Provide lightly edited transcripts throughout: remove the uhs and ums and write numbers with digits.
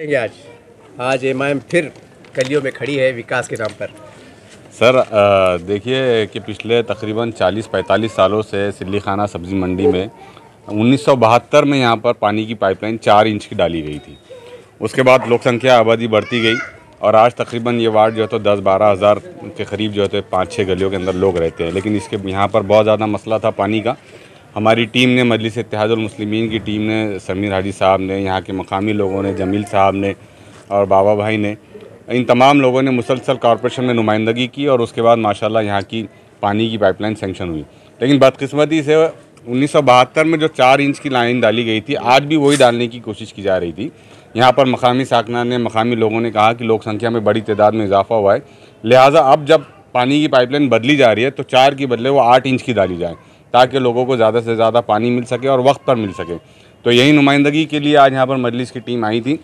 करेंगे आज एमआईएम फिर गलियों में खड़ी है विकास के नाम पर। सर देखिए कि पिछले तकरीबन 40-45 सालों से सिल्ली खाना सब्ज़ी मंडी में 1972 में यहाँ पर पानी की पाइपलाइन 4 इंच की डाली गई थी। उसके बाद लोक संख्या आबादी बढ़ती गई और आज तकरीबन ये वार्ड जो है तो 10-12 हज़ार के करीब जो है तो 5-6 गलियों के अंदर लोग रहते हैं। लेकिन इसके यहाँ पर बहुत ज़्यादा मसला था पानी का। हमारी टीम ने, मजलिस इत्तेहादुल मुस्लिमीन की टीम ने, समीर हाजी साहब ने, यहाँ के मकामी लोगों ने, जमील साहब ने और बाबा भाई ने, इन तमाम लोगों ने मुसलसल कॉरपोरेशन में नुमाइंदगी की और उसके बाद माशाल्लाह यहाँ की पानी की पाइपलाइन सेंक्शन हुई। लेकिन बदकिस्मती से 1972 में जो 4 इंच की लाइन डाली गई थी, आज भी वही डालने की कोशिश की जा रही थी। यहाँ पर मकामी साकना ने, मकामी लोगों ने कहा कि लोक संख्या में बड़ी तादाद में इजाफा हुआ है, लिहाजा अब जब पानी की पाइपलाइन बदली जा रही है तो 4 की बदले वो 8 इंच की डाली जाए ताकि लोगों को ज़्यादा से ज़्यादा पानी मिल सके और वक्त पर मिल सके। तो यही नुमाइंदगी के लिए आज यहाँ पर मजलिस की टीम आई थी।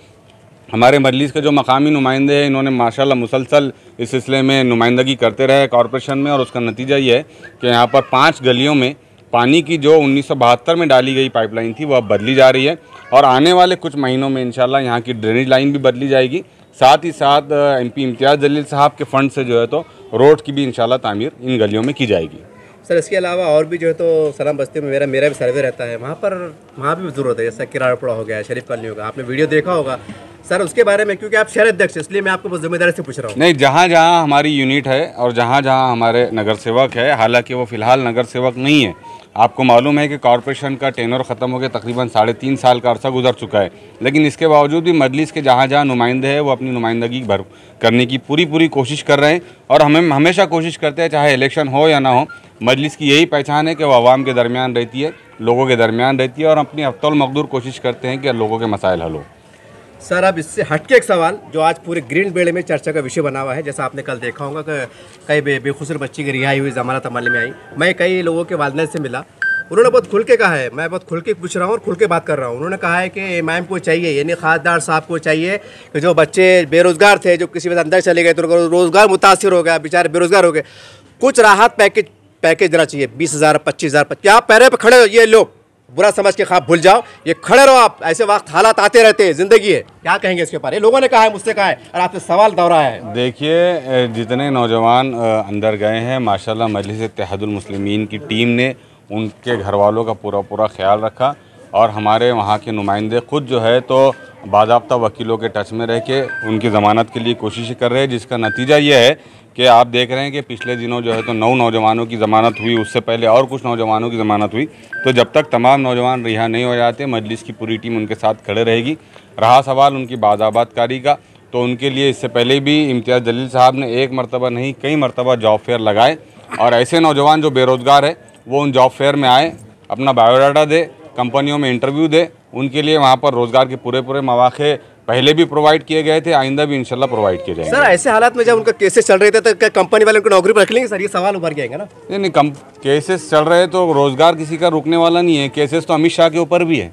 हमारे मजलिस के जो मकामी नुमाइंदे हैं, इन्होंने माशाल्लाह मुसलसल इस सिलसिले में नुमाइंदगी करते रहे कॉरपोरेशन में और उसका नतीजा ये है कि यहाँ पर 5 गलियों में पानी की जो 1972 में डाली गई पाइपलाइन थी वह अब बदली जा रही है और आने वाले कुछ महीनों में इंशाल्लाह यहाँ की ड्रेनेज लाइन भी बदली जाएगी। साथ ही साथ MP इम्तियाज़ जलील साहब के फ़ंड से जो है तो रोड की भी इंशाल्लाह तामीर इन गलियों में की जाएगी। सर इसके अलावा और भी जो है तो सलाम बस्ती में मेरा भी सर्वे रहता है, वहाँ भी ज़रूरत है, जैसा किराड़पुरा हो गया, शरीफ कॉलोनी होगा, आपने वीडियो देखा होगा सर उसके बारे में, क्योंकि आप शहर अध्यक्ष, इसलिए मैं आपको जिम्मेदारी से पूछ रहा हूँ। नहीं, जहाँ जहाँ हमारी यूनिट है और जहाँ जहाँ हमारे नगर सेवक है, हालांकि वो फ़िलहाल नगर सेवक नहीं है। आपको मालूम है कि कॉरपोरेशन का टेनर ख़त्म हो गया, तकरीबन 3.5 साल का अरसा गुजर चुका है, लेकिन इसके बावजूद भी मजलिस के जहाँ जहाँ नुमाइंदे हैं वो अपनी नुमाइंदगी भर करने की पूरी कोशिश कर रहे हैं और हमें हमेशा कोशिश करते हैं, चाहे इलेक्शन हो या ना हो, मजलिस की यही पहचान है कि वो आवाम के दरमियान रहती है, लोगों के दरमियान रहती है और अपनी अफ्तल मकदूर कोशिश करते हैं कि लोगों के मसाइल हल हो। सर अब इससे हटके एक सवाल जो आज पूरे ग्रीन बेल्ट में चर्चा का विषय बना हुआ है, जैसा आपने कल देखा होगा कि कई बेखुसर बच्ची की रिहाई हुई, जमानत अमल में आई। मैं कई लोगों के वालिदैन से मिला, उन्होंने बहुत खुल के कहा है, मैं बहुत खुल के पूछ रहा हूँ और खुल के बात कर रहा हूँ। उन्होंने कहा है कि इमाम को चाहिए, यानी खासदार साहब को चाहिए कि जो बच्चे बेरोज़गार थे, जो किसी वजह अंदर चले गए तो रोज़गार मुतासिर हो गया, बेचारे बेरोज़गार हो गए, कुछ राहत पैकेज देना चाहिए, 20,000 25,000। क्या आप पैरे पर खड़े हो, ये लोग बुरा समझ के ख्वाब भूल जाओ, ये खड़े रहो आप, ऐसे वक्त हालात आते रहते हैं, ज़िंदगी है। क्या कहेंगे इसके ऊपर? ये लोगों ने कहा है, मुझसे कहा है और आपसे सवाल दोहरा है। देखिए, जितने नौजवान अंदर गए हैं माशाल्लाह मजलिस इत्तेहादुल मुस्लिमीन की टीम ने उनके घर वालों का पूरा ख्याल रखा और हमारे वहाँ के नुमाइंदे खुद जो है तो बाज़ाब्ता वकीलों के टच में रह के उनकी ज़मानत के लिए कोशिश कर रहे हैं, जिसका नतीजा ये है कि आप देख रहे हैं कि पिछले दिनों जो है तो 9 नौजवानों की ज़मानत हुई, उससे पहले और कुछ नौजवानों की ज़मानत हुई। तो जब तक तमाम नौजवान रिहा नहीं हो जाते, मजलिस की पूरी टीम उनके साथ खड़े रहेगी। रहा सवाल उनकी बाज़ाबातकारी का, तो उनके लिए इससे पहले भी इम्तियाज़ जलील साहब ने एक मरतबा नहीं कई मरतबा जॉब फेयर लगाए और ऐसे नौजवान जो बेरोज़गार है वो उन जॉब फेयर में आए, अपना बायोडाटा दे, कंपनियों में इंटरव्यू दे, उनके लिए वहाँ पर रोज़गार के पूरे मौके पहले भी प्रोवाइड किए गए थे, आइंदा भी इंशाल्लाह प्रोवाइड किए जाएंगे। सर ऐसे हालात में जब उनका केसेस चल रहे थे तो क्या कंपनी वाले उनको नौकरी पर रख लेंगे? सर ये सवाल उभर गएगा ना। नहीं, केसेस चल रहे तो रोज़गार किसी का रुकने वाला नहीं है। केसेस तो अमित शाह के ऊपर भी है,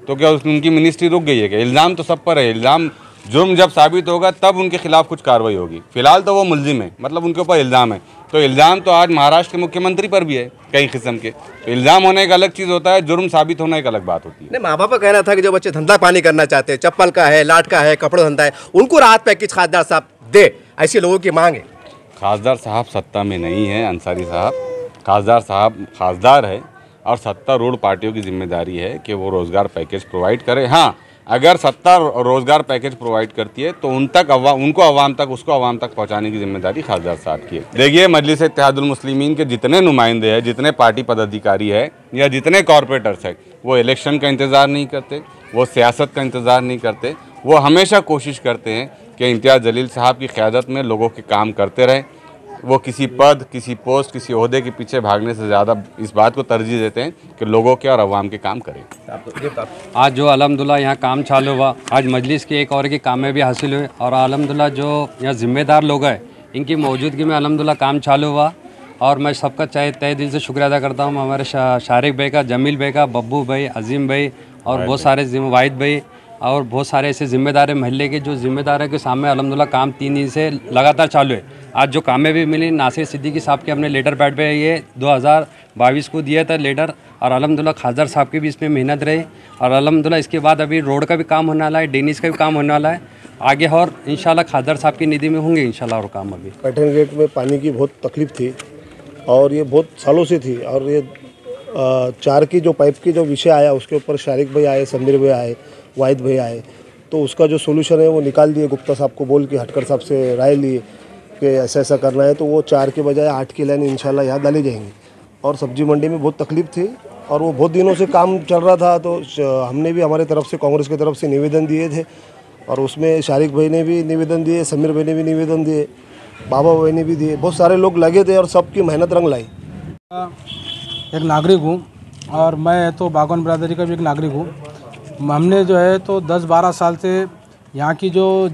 तो क्या उनकी मिनिस्ट्री रुक गई है क्या? इल्ज़ाम तो सब पर है। इल्ज़ाम जुर्म जब साबित होगा तब उनके खिलाफ कुछ कार्रवाई होगी। फिलहाल तो वो मुल्जिम है, मतलब उनके ऊपर इल्ज़ाम है। तो इल्ज़ाम तो आज महाराष्ट्र के मुख्यमंत्री पर भी है कई किस्म के। तो इल्ज़ाम होने एक अलग चीज़ होता है, जुर्म साबित होना एक अलग बात होती है। नहीं, माँ बाप का कहना था कि जो बच्चे धंधा पानी करना चाहते हैं, चप्पल का है, लाट का है, कपड़ों धंधा है, उनको राहत पैकेज खासदार साहब दे, ऐसे लोगों की मांग है। खासदार साहब सत्ता में नहीं है, अंसारी साहब। खासदार साहब खासदार है और सत्तारूढ़ पार्टियों की जिम्मेदारी है कि वो रोज़गार पैकेज प्रोवाइड करे। हाँ, अगर सत्ता रोज़गार पैकेज प्रोवाइड करती है तो उनको अवाम तक पहुंचाने की जिम्मेदारी खासदार साहब की है। देखिए, मजलिस इत्तेहादुल मुस्लिमीन के जितने नुमाइंदे हैं, जितने पार्टी पदाधिकारी है या जितने कॉरपोरेटर्स हैं, वो इलेक्शन का इंतज़ार नहीं करते, वो सियासत का इंतज़ार नहीं करते। वो हमेशा कोशिश करते हैं कि इम्तियाज़ जलील साहब की क़यादत में लोगों के काम करते रहें। वो किसी पद, किसी पोस्ट, किसी ओहदे के पीछे भागने से ज़्यादा इस बात को तरजीह देते हैं कि लोगों के और अवाम के काम करें। आज जो अल्हम्दुलिल्लाह यहाँ काम चालू हुआ, आज मजलिस की एक और की कामयाबी हासिल हुई और अल्हम्दुलिल्लाह जो यहाँ ज़िम्मेदार लोग हैं इनकी मौजूदगी में अल्हम्दुलिल्लाह काम चालू हुआ और मैं सबका तहे दिल से शुक्रिया अदा करता हूँ। हमारे शारिक भाई का, जमील भाई का, बब्बू भाई, अजीम भाई और बहुत सारे वाहिद भाई और बहुत सारे ऐसे ज़िम्मेदार है महल्ले के जो ज़िम्मेदार है के सामने अल्हम्दुलिल्लाह काम 3 दिन से लगातार चालू है। आज जो कामयाबी मिली नासिर सिद्दीकी साहब के हमने लेटर पैड पे ये 2022 को दिया था लेटर और अल्हम्दुलिल्लाह खासदार साहब की भी इसमें मेहनत रही और अल्हम्दुलिल्लाह इसके बाद अभी रोड का भी काम होने वाला है, ड्रेनेज का भी काम होने वाला है आगे, और इंशाल्लाह खादर साहब की निधि में होंगे इंशाल्लाह और काम। अभी पैठन गेट में पानी की बहुत तकलीफ थी और ये बहुत सालों से थी, और ये 4 की जो पाइप की जो विषय आया उसके ऊपर शारिक भाई आए, समीर भाई आए, वाहिद भाई आए, तो उसका जो सोल्यूशन है वो निकाल दिए। गुप्ता साहब को बोल के हटकर साहब से राय लिए कि ऐसा ऐसा करना है, तो वो 4 के बजाय 8 की लाइन इंशाल्लाह यहाँ डाली जाएंगी। और सब्जी मंडी में बहुत तकलीफ थी और वो बहुत दिनों से काम चल रहा था, तो हमने भी हमारे तरफ से कांग्रेस की तरफ से निवेदन दिए थे, और उसमें शारिक भाई ने भी निवेदन दिए, समीर भाई ने भी निवेदन दिए, बाबा भाई ने भी दिए, बहुत सारे लोग लगे थे और सबकी मेहनत रंग लाई। एक नागरिक हूँ और मैं तो बागवान बिरादरी का भी एक नागरिक हूँ। हमने जो है तो 10-12 साल से यहाँ की जो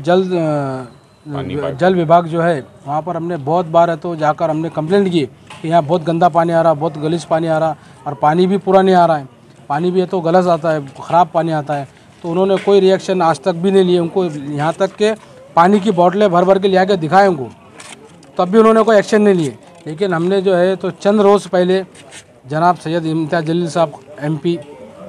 जल विभाग जो है वहाँ पर हमने बहुत बार है तो जाकर हमने कंप्लेंट की कि यहाँ बहुत गंदा पानी आ रहा, बहुत गलीज पानी आ रहा, और पानी भी पूरा नहीं आ रहा है, पानी भी है तो गलत आता है, ख़राब पानी आता है। तो उन्होंने कोई रिएक्शन आज तक भी नहीं लिए। उनको यहाँ तक के पानी की बोतलें भर भर के ले आके दिखाए उनको, तब भी उन्होंने कोई एक्शन नहीं लिए। लेकिन हमने जो है तो चंद रोज़ पहले जनाब सैयद इम्तियाज़ जलील साहब MP,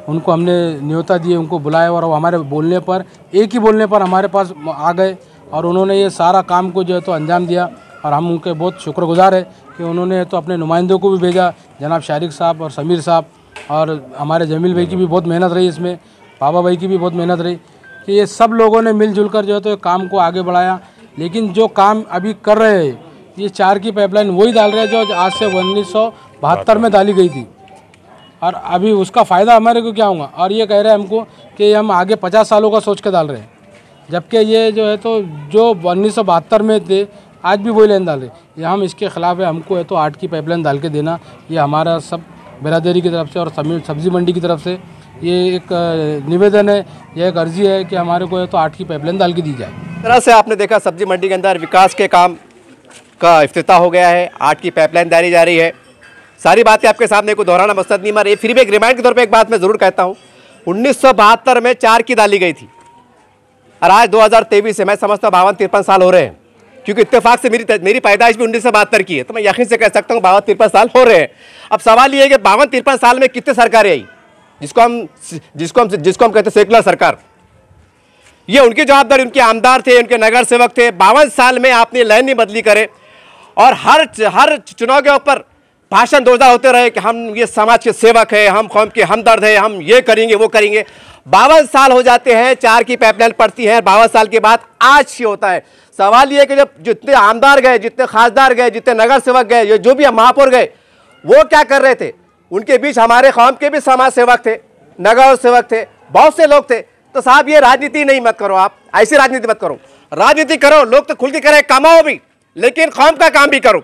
उनको हमने न्योता दिए, उनको बुलाया, और हमारे बोलने पर, एक ही बोलने पर हमारे पास आ गए और उन्होंने ये सारा काम को जो है तो अंजाम दिया। और हम उनके बहुत शुक्रगुजार है कि उन्होंने तो अपने नुमाइंदों को भी भेजा, जनाब शारिक साहब और समीर साहब, और हमारे जमील भाई की भी बहुत मेहनत रही इसमें, बाबा भाई की भी बहुत मेहनत रही, कि ये सब लोगों ने मिलजुल कर जो है तो काम को आगे बढ़ाया। लेकिन जो काम अभी कर रहे हैं, ये 4 की पाइपलाइन वही डाल रहे हैं जो आज से 1972 में डाली गई थी, और अभी उसका फ़ायदा हमारे को क्या होगा। और ये कह रहे हैं हमको कि हम आगे 50 सालों का सोच के डाल रहे हैं, जबकि ये जो है तो जो 1972 में थे आज भी वही लाइन डाल रहे। ये हम इसके ख़िलाफ़ है। हमको है तो 8 की पाइपलाइन डाल के देना, ये हमारा सब बिरादरी की तरफ से और सब्ज़ी मंडी की तरफ से ये एक निवेदन है, यह एक अर्जी है कि हमारे को है तो 8 की पाइपलाइन डाल के दी जाए। तरह से आपने देखा सब्जी मंडी के अंदर विकास के काम का इफ्तिताह हो गया है, 8 की पाइपलाइन डाली जा रही है। सारी बातें आपके सामने को दोहराना मकसद नहीं, मगर फिर भी एक रिमाइंड के तौर पे एक बात मैं ज़रूर कहता हूँ, 1972 में 4 की डाली गई थी और आज 2023 है, मैं समझता 52-53 साल हो रहे हैं, क्योंकि इत्तेफाक से मेरी पैदाइश भी 1972 की है, तो मैं यकीन से कह सकता हूँ 52-53 साल हो रहे हैं। अब सवाल ये है कि 52-53 साल में कितने सरकारें आई, जिसको हम कहते हैं सेकुलर सरकार। ये उनकी जवाबदारी, उनके आमदार थे, उनके नगर सेवक थे। 52 साल में आपने लाइन नहीं बदली करे और हर चुनाव के ऊपर भाषण 2000 होते रहे कि हम ये समाज के सेवक है, हम कौम के हमदर्द है, हम ये करेंगे वो करेंगे। 52 साल हो जाते हैं, 4 की पाइपलाइन पड़ती है, 52 साल के बाद आज ये होता है। सवाल ये है कि जब जितने आमदार गए, जितने खासदार गए, जितने नगर सेवक गए, जो भी महापौर गए, वो क्या कर रहे थे? उनके बीच हमारे कौम के भी समाज सेवक थे, नगर सेवक थे, बहुत से लोग थे। तो साहब ये राजनीति नहीं मत करो, आप ऐसी राजनीति मत करो। राजनीति करो, लोग तो खुल के कह रहे हैं कमाओ भी, लेकिन कौम का काम भी करो।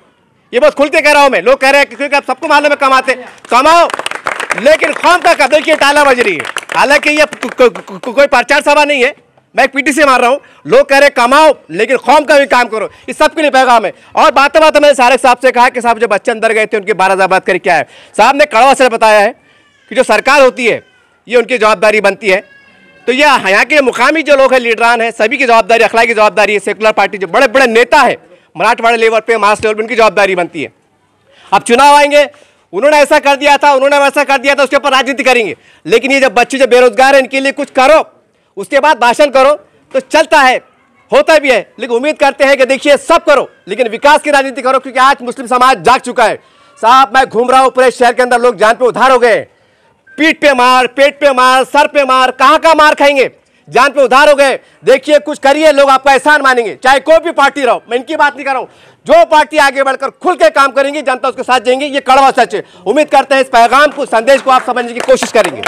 ये बहुत खुल के कह रहा हूं मैं। लोग कह रहे हैं क्योंकि आप सबको मालूम है कमाते, कमाओ, लेकिन कौम का काम। देखिए ताला बज रही है, हालांकि ये कोई प्रचार सभा नहीं है, मैं एक PTC मार रहा हूँ। लोग कह रहे कमाओ, लेकिन कौम का भी काम करो। इस सबके लिए पैगाम है। और बातें मैंने सारे साहब से कहा कि साहब जो बच्चे अंदर गए थे उनके 12,000 बात करके क्या है। साहब ने कड़वा से बताया है कि जो सरकार होती है ये उनकी जवाबदारी बनती है। तो ये यहाँ के मुकामी जो लोग हैं, लीडरान हैं, सभी की जवाबदारी, अखलाकी जवाबदारी है। सेकुलर पार्टी जो बड़े बड़े नेता है मराठवाड़ा लेवल पे, मास लेवल पे, उनकी जवाबदारी बनती है। अब चुनाव आएंगे, उन्होंने ऐसा कर दिया था, उन्होंने वैसा कर दिया था, उसके ऊपर राजनीति करेंगे। लेकिन ये जब बच्चे जो बेरोजगार हैं इनके लिए कुछ करो, उसके बाद भाषण करो, तो चलता है, होता भी है। लेकिन उम्मीद करते हैं कि देखिए सब करो, लेकिन विकास की राजनीति करो, क्योंकि आज मुस्लिम समाज जाग चुका है। साहब मैं घूम रहा हूँ पूरे शहर के अंदर, लोग जान पे उधार हो गए। पीठ पे मार, पेट पे मार, सर पे मार, कहाँ का मार खाएंगे, जान पे उधार हो गए। देखिए कुछ करिए, लोग आपका एहसान मानेंगे, चाहे कोई भी पार्टी रहो। मैं इनकी बात नहीं कर रहा हूँ, जो पार्टी आगे बढ़कर खुल के काम करेंगी, जनता उसके साथ जाएंगी। ये कड़वा सच है। उम्मीद करते हैं इस पैगाम को, संदेश को आप समझने की कोशिश करेंगे।